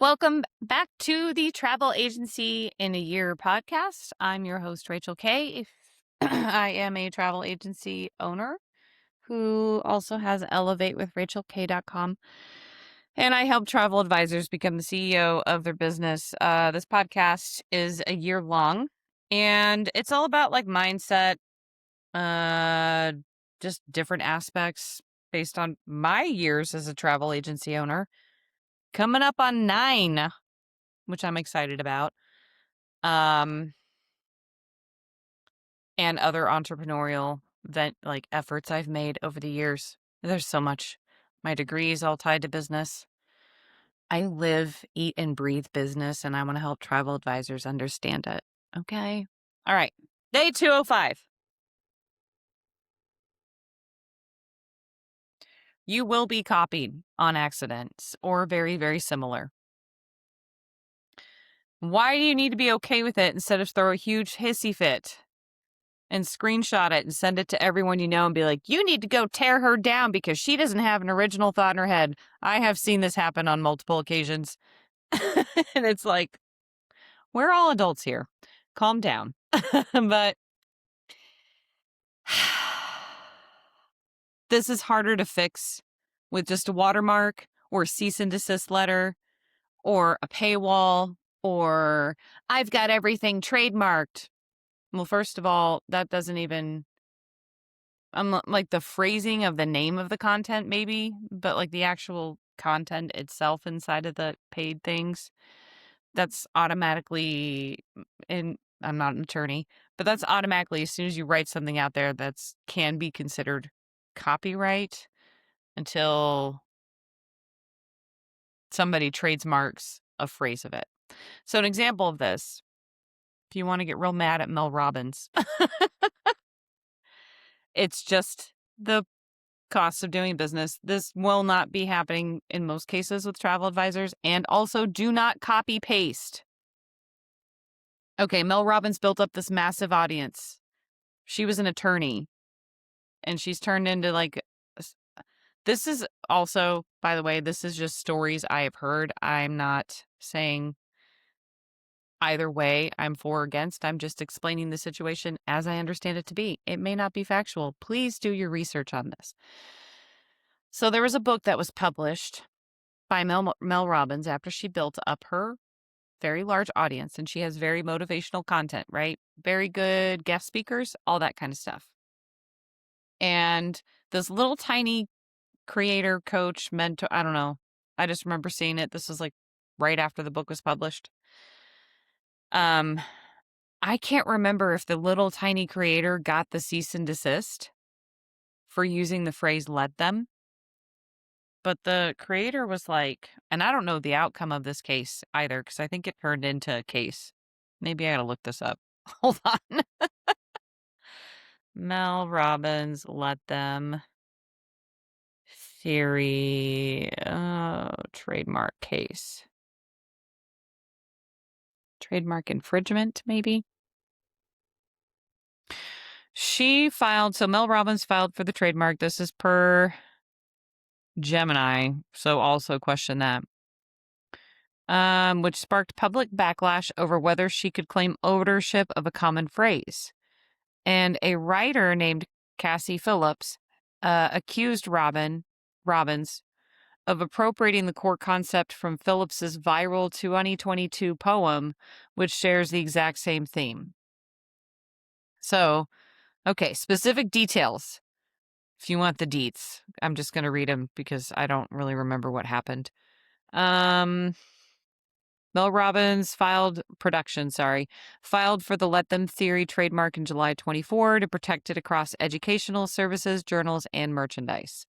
Welcome back to the Travel Agency in a Year podcast. I'm your host, Rachel Kay. I am a travel agency owner who also has elevatewithrachelk.com. And I help travel advisors become the CEO of their business. This podcast is a year long, and it's all about like mindset, uh, just different aspects based on my years as a travel agency owner. Coming up on 9, which I'm excited about. And other entrepreneurial efforts I've made over the years. There's so much. My degree is all tied to business. I live, eat, and breathe business, and I want to help travel advisors understand it. Okay. All right. Day 205. You will be copied on accidents or very, very similar. Why do you need to be okay with it instead of throw a huge hissy fit and screenshot it and send it to everyone you know and be like, you need to go tear her down because she doesn't have an original thought in her head? I have seen this happen on multiple occasions. And it's like, we're all adults here. Calm down. But this is harder to fix with just a watermark or a cease and desist letter or a paywall or I've got everything trademarked. Well, first of all, that doesn't even like the phrasing of the name of the content maybe, but like the actual content itself inside of the paid things, that's automatically and I'm not an attorney, but that's automatically as soon as you write something out there that's can be considered copyright until somebody trademarks a phrase of it. So an example of this, if you want to get real mad at Mel Robbins, it's just the costs of doing business. This will not be happening in most cases with travel advisors. And also, do not copy paste. Okay, Mel Robbins built up this massive audience. She was an attorney, and she's turned into this is also, by the way, this is just stories I have heard. I'm not saying either way I'm for or against. I'm just explaining the situation as I understand it to be. It may not be factual. Please do your research on this. So there was a book that was published by Mel Robbins after she built up her very large audience, and she has very motivational content, right? Very good guest speakers, all that kind of stuff. And this little tiny creator, coach, mentor, I don't know. I just remember seeing it. This was like right after the book was published. I can't remember if the little tiny creator got the cease and desist for using the phrase "let them." But the creator was like, and I don't know the outcome of this case either, because I think it turned into a case. Maybe I gotta look this up. Hold on. Mel Robbins, let them theory, trademark case. Trademark infringement, maybe? So Mel Robbins filed for the trademark. This is per Gemini, so also question that. Which sparked public backlash over whether she could claim ownership of a common phrase. And a writer named Cassie Phillips accused Robbins of appropriating the core concept from Phillips's viral 2022 poem, which shares the exact same theme. So, okay, specific details. If you want the deets, I'm just going to read them because I don't really remember what happened. Mel Robbins filed for the Let Them Theory trademark in July 24 to protect it across educational services, journals, and merchandise.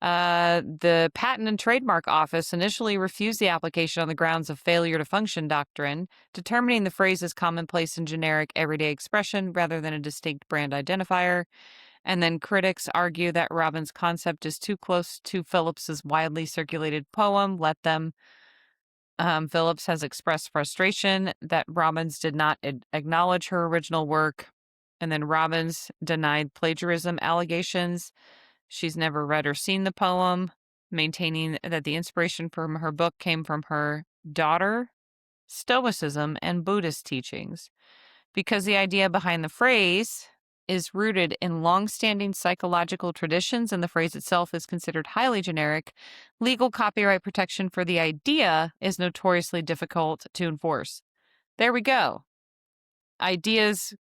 The Patent and Trademark Office initially refused the application on the grounds of failure to function doctrine, determining the phrase as commonplace and generic everyday expression rather than a distinct brand identifier. And then critics argue that Robbins' concept is too close to Phillips's widely circulated poem, Let Them. Phillips has expressed frustration that Robbins did not acknowledge her original work. And then Robbins denied plagiarism allegations. She's never read or seen the poem, maintaining that the inspiration from her book came from her daughter, Stoicism, and Buddhist teachings. Because the idea behind the phrase is rooted in long-standing psychological traditions and the phrase itself is considered highly generic, legal copyright protection for the idea is notoriously difficult to enforce. There we go. Ideas,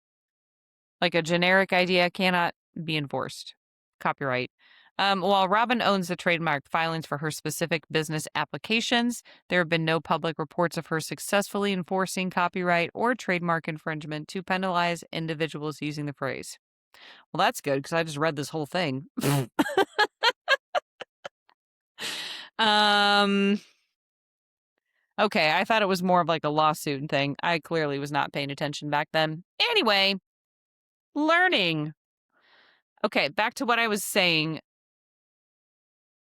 like a generic idea, cannot be enforced. Copyright. While Robin owns the trademark filings for her specific business applications, there have been no public reports of her successfully enforcing copyright or trademark infringement to penalize individuals using the phrase. Well, that's good because I just read this whole thing. Okay, I thought it was more of like a lawsuit thing. I clearly was not paying attention back then. Anyway, learning. Okay, back to what I was saying.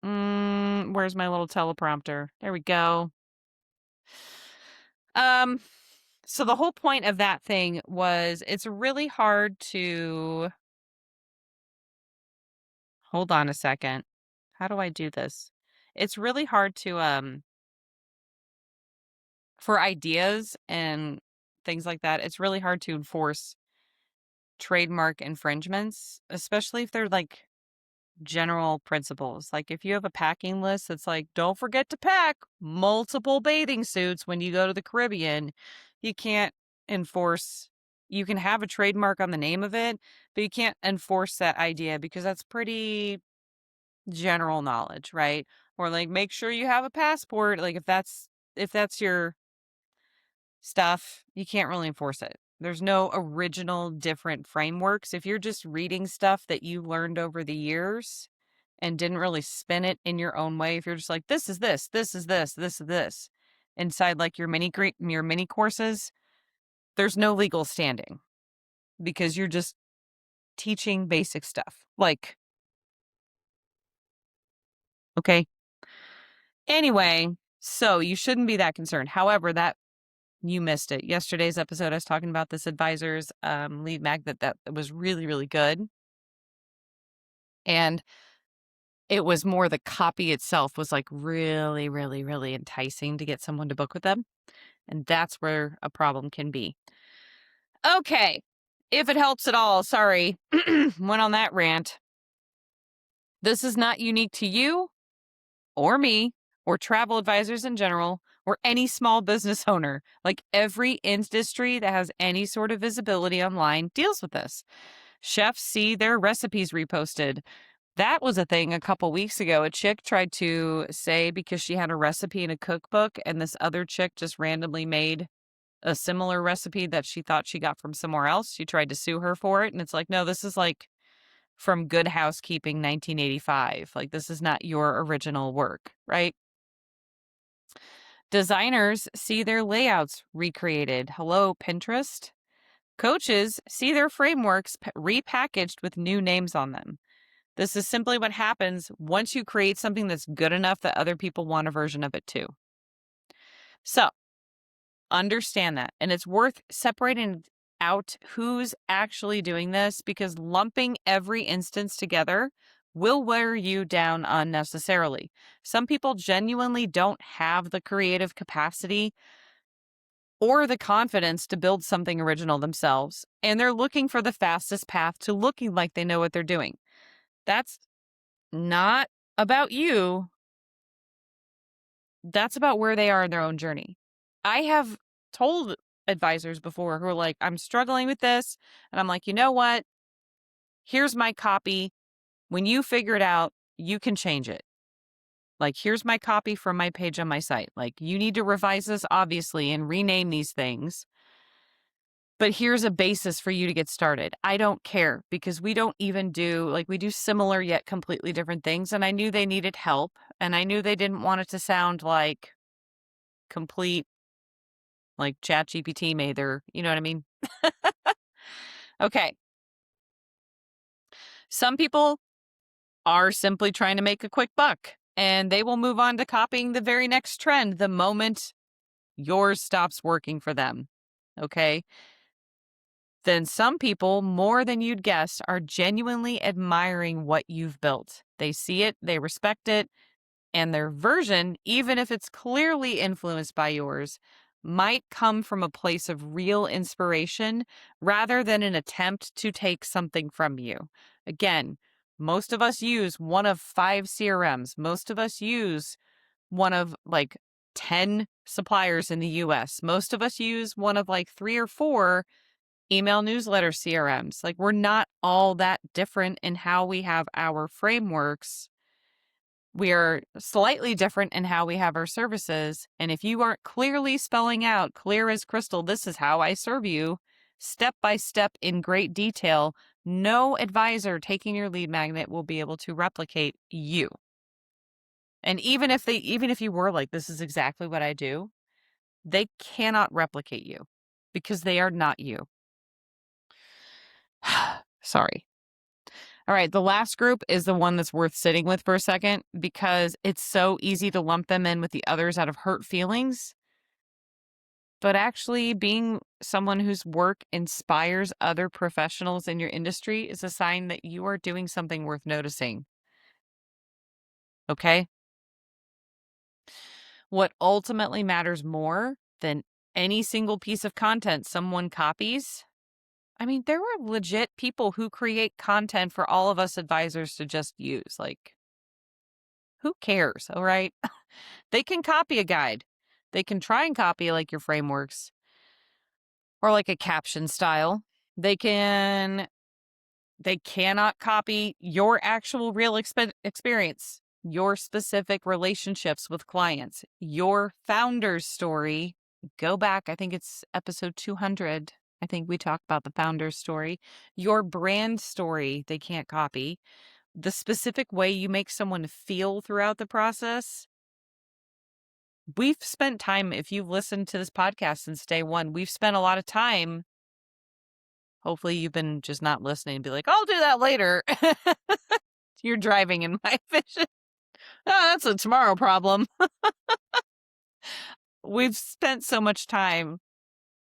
Where's my little teleprompter? There we go. So the whole point of that thing was it's really hard to hold on a second. How do I do this? It's really hard to for ideas and things like that. It's really hard to enforce trademark infringements, especially if they're like general principles. Like if you have a packing list that's like, don't forget to pack multiple bathing suits when you go to the Caribbean, you can't enforce, you can have a trademark on the name of it, but you can't enforce that idea because that's pretty general knowledge, right? Or like make sure you have a passport. Like if that's your stuff, you can't really enforce it. There's no original different frameworks. If you're just reading stuff that you learned over the years and didn't really spin it in your own way, if you're just like, this is this, this is this, this is this, inside like your mini courses, there's no legal standing because you're just teaching basic stuff. Like, okay. Anyway, so you shouldn't be that concerned. However, that you missed it. Yesterday's episode, I was talking about this advisor's lead magnet that was really, really good. And it was more the copy itself was like really, really, really enticing to get someone to book with them. And that's where a problem can be. Okay. If it helps at all, sorry, went on that rant. This is not unique to you or me or travel advisors in general or any small business owner. Like every industry that has any sort of visibility online deals with this. Chefs see their recipes reposted. That was a thing a couple weeks ago. A chick tried to say because she had a recipe in a cookbook and this other chick just randomly made a similar recipe that she thought she got from somewhere else. She tried to sue her for it. And it's like, no, this is like from Good Housekeeping 1985. Like, this is not your original work, right? Designers see their layouts recreated. Hello, Pinterest. Coaches see their frameworks repackaged with new names on them. This is simply what happens once you create something that's good enough that other people want a version of it too. So, understand that. And it's worth separating out who's actually doing this because lumping every instance together will wear you down unnecessarily. Some people genuinely don't have the creative capacity or the confidence to build something original themselves, and they're looking for the fastest path to looking like they know what they're doing. That's not about you. That's about where they are in their own journey. I have told advisors before who are like, I'm struggling with this. And I'm like, you know what? Here's my copy. When you figure it out, you can change it. Like, here's my copy from my page on my site. Like, you need to revise this, obviously, and rename these things. But here's a basis for you to get started. I don't care because we don't even do, like, we do similar yet completely different things. And I knew they needed help. And I knew they didn't want it to sound like complete, like ChatGPT made their, you know what I mean? Okay. Some people are simply trying to make a quick buck and they will move on to copying the very next trend the moment yours stops working for them. Okay. Then some people, more than you'd guess, are genuinely admiring what you've built. They see it, they respect it, And their version, even if it's clearly influenced by yours, might come from a place of real inspiration rather than an attempt to take something from you. Again, most of us use one of 5 CRMs. Most of us use one of like 10 suppliers in the US. Most of us use one of like 3 or 4 email newsletter CRMs. Like, we're not all that different in how we have our frameworks. We are slightly different in how we have our services. And if you aren't clearly spelling out, clear as crystal, this is how I serve you, step by step in great detail, no advisor taking your lead magnet will be able to replicate you. And even if you were like, this is exactly what I do, they cannot replicate you because they are not you. Sorry. All right, the last group is the one that's worth sitting with for a second because it's so easy to lump them in with the others out of hurt feelings. But actually, being someone whose work inspires other professionals in your industry is a sign that you are doing something worth noticing. Okay? What ultimately matters more than any single piece of content someone copies, I mean, there were legit people who create content for all of us advisors to just use. Like, who cares? All right. They can copy a guide. They can try and copy like your frameworks or like a caption style. They cannot copy your actual real experience, your specific relationships with clients, your founder's story. Go back. I think it's episode 200. I think we talked about the founder's story. Your brand story, they can't copy. The specific way you make someone feel throughout the process. We've spent time, if you've listened to this podcast since day one, we've spent a lot of time. Hopefully you've been just not listening and be like, I'll do that later. You're driving in my vision. Oh, that's a tomorrow problem. We've spent so much time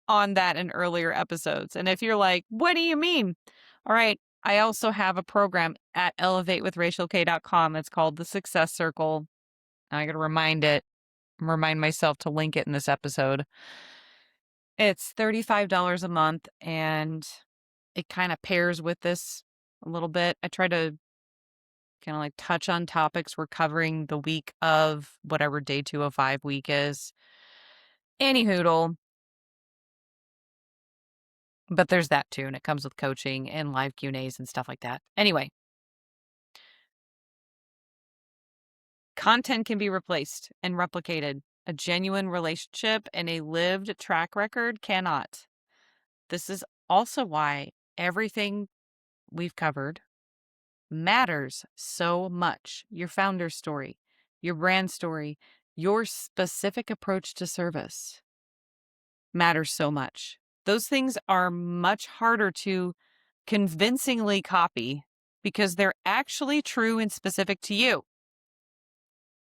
on that in earlier episodes. And if you're like, what do you mean? All right. I also have a program at elevatewithrachelk.com. It's called the Success Circle. I got to remind myself to link it in this episode. It's $35 a month and it kind of pairs with this a little bit. I try to kind of like touch on topics we're covering the week of whatever day 205 week is. Any hoodle. But there's that too, and it comes with coaching and live Q&As and stuff like that. Anyway, content can be replaced and replicated. A genuine relationship and a lived track record cannot. This is also why everything we've covered matters so much. Your founder story, your brand story, your specific approach to service matters so much. Those things are much harder to convincingly copy because they're actually true and specific to you.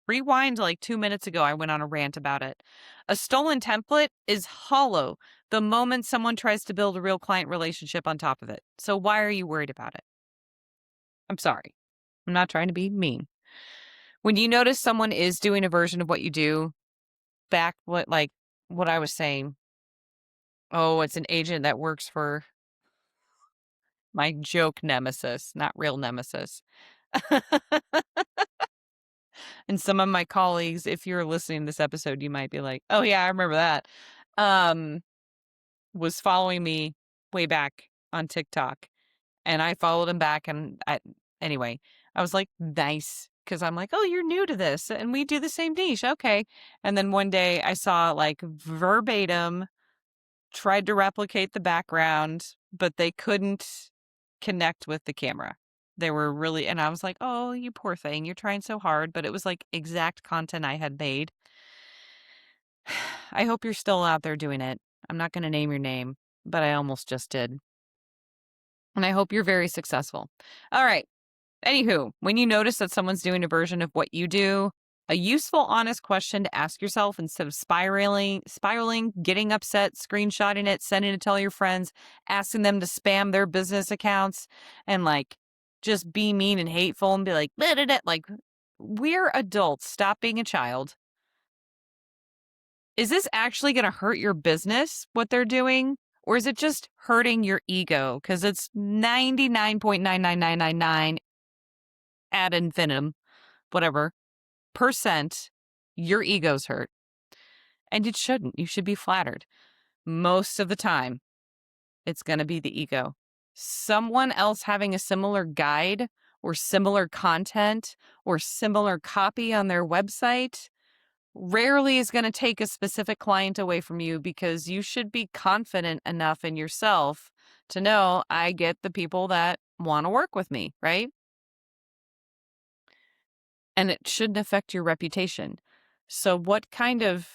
Rewind like 2 minutes ago, I went on a rant about it. A stolen template is hollow the moment someone tries to build a real client relationship on top of it. So why are you worried about it? I'm sorry. I'm not trying to be mean. When you notice someone is doing a version of what you do, back what I was saying. Oh, it's an agent that works for my joke nemesis, not real nemesis. And some of my colleagues, if you're listening to this episode, you might be like, oh yeah, I remember that. Was following me way back on TikTok. And I followed him back. And anyway, I was like, nice. Because I'm like, oh, you're new to this. And we do the same niche. Okay. And then one day I saw like verbatim, tried to replicate the background, but they couldn't connect with the camera. They were really, and I was like, oh, you poor thing. You're trying so hard. But it was like exact content I had made. I hope you're still out there doing it. I'm not going to name your name, but I almost just did. And I hope you're very successful. All right. Anywho, when you notice that someone's doing a version of what you do, a useful, honest question to ask yourself instead of spiraling, getting upset, screenshotting it, sending it to all your friends, asking them to spam their business accounts, and like just be mean and hateful and be like, like we're adults. Stop being a child. Is this actually going to hurt your business, what they're doing? Or is it just hurting your ego? Because it's 99.99999 ad infinitum, whatever, percent, your ego's hurt. And it shouldn't. You should be flattered. Most of the time, it's going to be the ego. Someone else having a similar guide or similar content or similar copy on their website rarely is going to take a specific client away from you, because you should be confident enough in yourself to know I get the people that want to work with me, right? And it shouldn't affect your reputation. So what kind of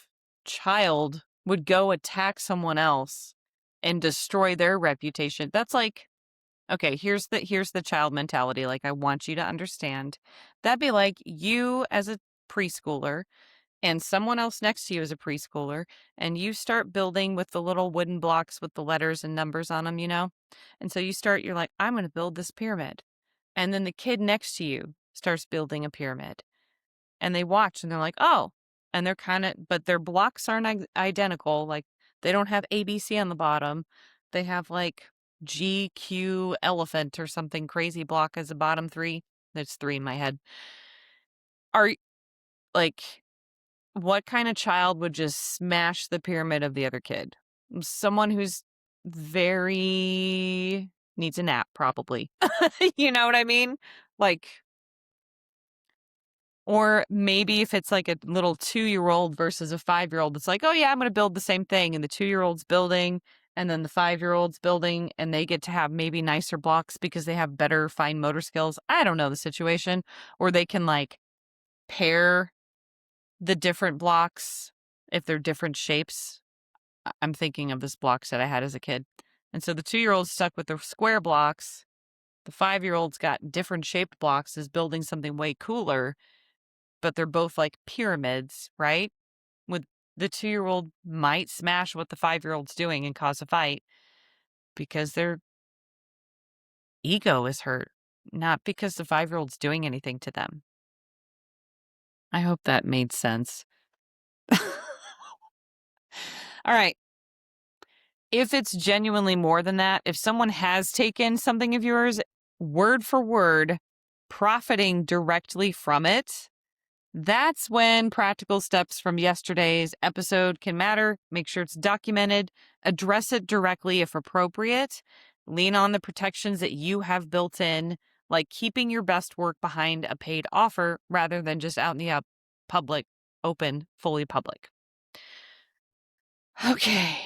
child would go attack someone else and destroy their reputation? That's like, okay, here's the child mentality. Like, I want you to understand. That'd be like you as a preschooler and someone else next to you is a preschooler, and you start building with the little wooden blocks with the letters and numbers on them, And so you're like, I'm going to build this pyramid. And then the kid next to you starts building a pyramid. And they watch and they're like, oh, and they're but their blocks aren't identical. Like, they don't have ABC on the bottom. They have like GQ elephant or something crazy block as a bottom three. There's three in my head. Are like, what kind of child would just smash the pyramid of the other kid? Someone who's very needs a nap, probably. You know what I mean? Like, or maybe if it's like a little 2-year-old versus a 5-year-old, it's like, oh yeah, I'm going to build the same thing. And the 2-year-old's building, and then the 5-year-old's building, and they get to have maybe nicer blocks because they have better fine motor skills. I don't know the situation. Or they can like pair the different blocks if they're different shapes. I'm thinking of this block set I had as a kid. And so the 2-year-old's stuck with the square blocks. The 5-year-old's got different shaped blocks, is building something way cooler, but they're both like pyramids, right? With the 2-year-old might smash what the 5-year-old's doing and cause a fight because their ego is hurt, not because the 5-year-old's doing anything to them. I hope that made sense. All right. If it's genuinely more than that, if someone has taken something of yours word for word, profiting directly from it, that's when practical steps from yesterday's episode can matter. Make sure it's documented, address it directly if appropriate, lean on the protections that you have built in, like keeping your best work behind a paid offer rather than just out in the public, open, fully public. Okay.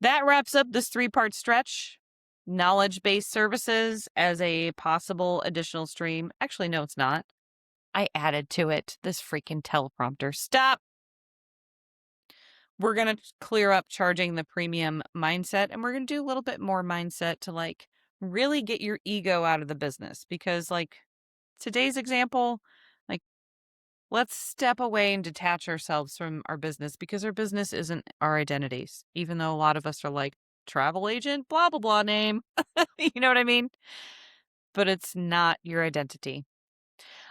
That wraps up this 3-part stretch. Knowledge-based services as a possible additional stream. Actually, no, it's not. I added to it this freaking teleprompter. Stop. We're going to clear up charging the premium mindset, and we're going to do a little bit more mindset to like really get your ego out of the business, because like today's example, like, let's step away and detach ourselves from our business, because our business isn't our identities, even though a lot of us are like, travel agent, blah, blah, blah name. You know what I mean? But it's not your identity.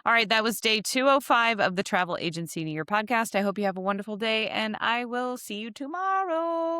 All right, that was day 205 of the Travel Agency New Year podcast. I hope you have a wonderful day, and I will see you tomorrow.